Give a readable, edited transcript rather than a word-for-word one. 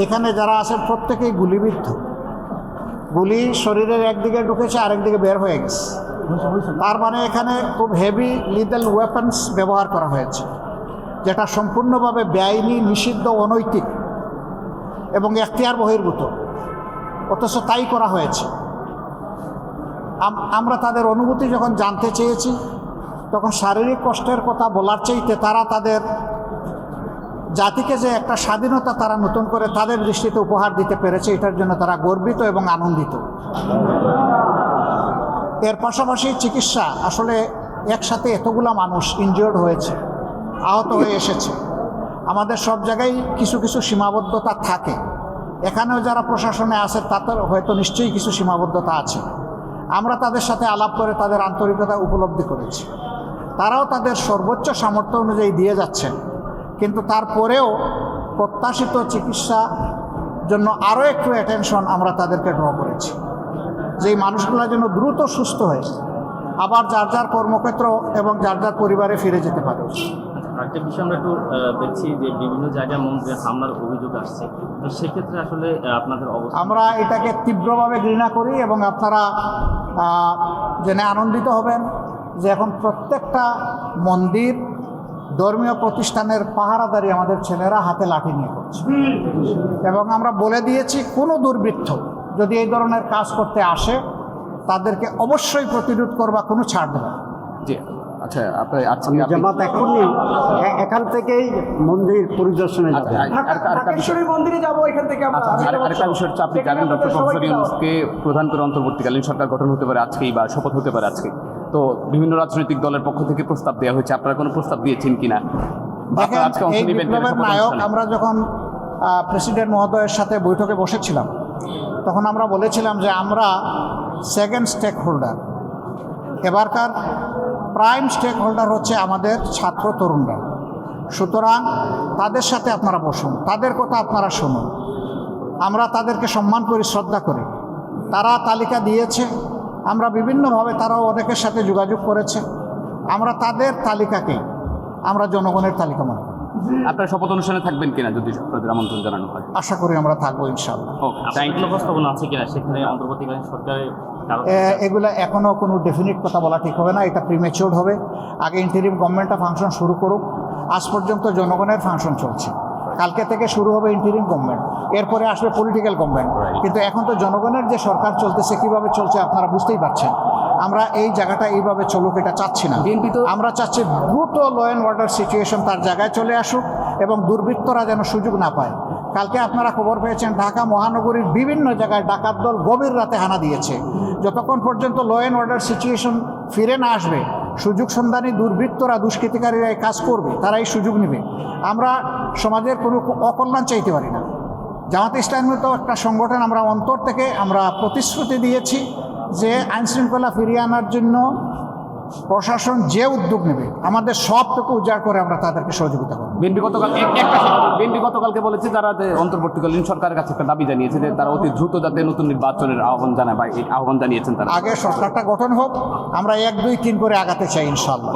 এখানে যারা আছেন প্রত্যেকেই গুলিবিদ্ধ। গুলি শরীরের একদিকে ঢুকেছে, আরেকদিকে বের হয়ে গেছে। তার মানে এখানে খুব হেভি লিথেল ওয়েপন্স ব্যবহার করা হয়েছে, যেটা সম্পূর্ণভাবে বেআইনি, নিষিদ্ধ, অনৈতিক এবং এখতিয়ার বহির্ভূত, অথচ তাই করা হয়েছে। আমরা তাদের অনুভূতি যখন জানতে চেয়েছি, তখন শারীরিক কষ্টের কথা বলার চাইতে তারা তাদের জাতিকে যে একটা স্বাধীনতা তারা নতুন করে তাদের দৃষ্টিতে উপহার দিতে পেরেছে, এটার জন্য তারা গর্বিত এবং আনন্দিত। এর পাশাপাশি চিকিৎসা, আসলে একসাথে এতগুলা মানুষ ইনজিওর্ড হয়েছে, আহত হয়ে এসেছে। আমাদের সব জায়গায় কিছু কিছু সীমাবদ্ধতা থাকে। এখানেও যারা প্রশাসনে আছে তাদের হয়তো নিশ্চয়ই কিছু সীমাবদ্ধতা আছে। আমরা তাদের সাথে আলাপ করে তাদের আন্তরিকতা উপলব্ধি করেছি। তারাও তাদের সর্বোচ্চ সামর্থ্য অনুযায়ী দিয়ে যাচ্ছেন, কিন্তু তারপরেও প্রত্যাশিত চিকিৎসা জন্য আরও একটু অ্যাটেনশন আমরা তাদেরকে ড্র করেছি, যেই মানুষগুলো যেন দ্রুত সুস্থ হয়ে আবার যার যার কর্মক্ষেত্র এবং যার যার পরিবারে ফিরে যেতে পারে। একটা বিষয় আমরা একটু দেখছি যে বিভিন্ন জায়গায় মন্দিরে হামলার অভিযোগ আসছে, তো সেক্ষেত্রে আসলে আপনাদের অবস্থা? আমরা এটাকে তীব্রভাবে ঘৃণা করি এবং আপনারা জেনে আনন্দিত হবেন যে এখন প্রত্যেকটা মন্দির, ধর্মীয় প্রতিষ্ঠানের পাহারাদারি আমাদের ছেলেরা হাতে লাঠি নিয়ে করছে। এবং আমরা বলে দিয়েছি, কোনো দুর্বৃত্ত যদি এই ধরনের কাজ করতে আসে তাদেরকে অবশ্যই প্রতিরোধ করবা, কোনো ছাড় দেবে না। জি, আচ্ছা, আজকে জামাত এখনই এখান থেকেই মন্দির পরিদর্শনে যাবে। মন্দিরে যাবো এখান থেকে। আরেকটা বিষয় হচ্ছে, আপনি জানেন ডক্টর প্রফেসর ইউনূসকে প্রধান করে অন্তর্বর্তীকালীন সরকার গঠন হতে পারে আজকেই, বা শপথ হতে পারে আজকে। তো বিভিন্ন রাজনৈতিক দলের পক্ষ থেকে প্রস্তাব দেওয়া হয়েছে, আপনারা কোনো প্রস্তাব দিয়েছেন কিনা? এই বিপ্লবের নায়ক, আমরা যখন প্রেসিডেন্ট মহোদয়ের সাথে বৈঠকে বসেছিলাম, তখন আমরা বলেছিলাম যে আমরা সেকেন্ড স্টেক হোল্ডার। এবারকার প্রাইম স্টেক হোল্ডার হচ্ছে আমাদের ছাত্র তরুণরা। সুতরাং তাদের সাথে আপনারা বসুন, তাদের কথা আপনারা শুনুন। আমরা তাদেরকে সম্মান করি, শ্রদ্ধা করি। তারা তালিকা দিয়েছে, আমরা বিভিন্নভাবে, তারাও অনেকের সাথে যোগাযোগ করেছে। আমরা তাদের তালিকাকে আমরা জনগণের তালিকা মনে করি। আপনার শপথ অনুষ্ঠানে থাকবেন কিনা যদি আপনাদের আমন্ত্রণ জানানো হয়? আশা করি আমরা থাকবো ইনশাআল্লাহ। প্রস্তাবনা আছে কিনা সেখানে অন্তর্বর্তীকালীন সরকারের? এগুলো এখনও কোনো ডেফিনিট কথা বলা ঠিক হবে না, এটা প্রিমেচিওর হবে। আগে ইন্টারিম গভর্নমেন্টটা ফাংশন শুরু করুক। আজ পর্যন্ত জনগণের ফাংশন চলছে, কালকে থেকে শুরু হবে ইন্টারিম গভর্নমেন্ট, এরপরে আসবে পলিটিক্যাল গভর্নমেন্ট। কিন্তু এখন তো জনগণের যে সরকার চলতেছে, কীভাবে চলছে আপনারা বুঝতেই পারছেন। আমরা এই জায়গাটা এইভাবে চলুক এটা চাচ্ছি না। আমরা চাচ্ছি দ্রুত ল অ্যান্ড অর্ডার সিচুয়েশন তার জায়গায় চলে আসুক এবং দুর্বৃত্তরা যেন সুযোগ না পায়। কালকে আপনারা খবর পেয়েছেন, ঢাকা মহানগরীর বিভিন্ন জায়গায় ডাকাত দল গভীর রাতে হানা দিয়েছে। যতক্ষণ পর্যন্ত ল অ্যান্ড অর্ডার সিচুয়েশন ফিরে না আসবে, সুযোগ সন্ধানী দুর্বৃত্তরা, দুষ্কৃতিকারীরা এই কাজ করবে, তারা এই সুযোগ নেবে। আমরা সমাজের কোনো অকল্যাণ চাইতে পারি না। জামাত ইসলামের মতো একটা সংগঠন, আমরা অন্তর থেকে আমরা প্রতিশ্রুতি দিয়েছি যে আইনশৃঙ্খলা ফিরিয়ে আনার জন্য প্রশাসন যে উদ্যোগ নেবে, আমাদের সবটুকু উজাড় করে আমরা তাদেরকে সহযোগিতা করব। বিএনপি গতকালকে বলেছে তারা অন্তর্বর্তীকালীন সরকারের কাছে একটা দাবি জানিয়েছে যে তারা অতি দ্রুত যাতে নতুন নির্বাচনের আহ্বান জানায়, বা এই আহ্বান জানিয়েছেন তারা। আগে সরকারটা গঠন হোক, আমরা 1, 2, 3 করে আগাতে চাই ইনশাআল্লাহ।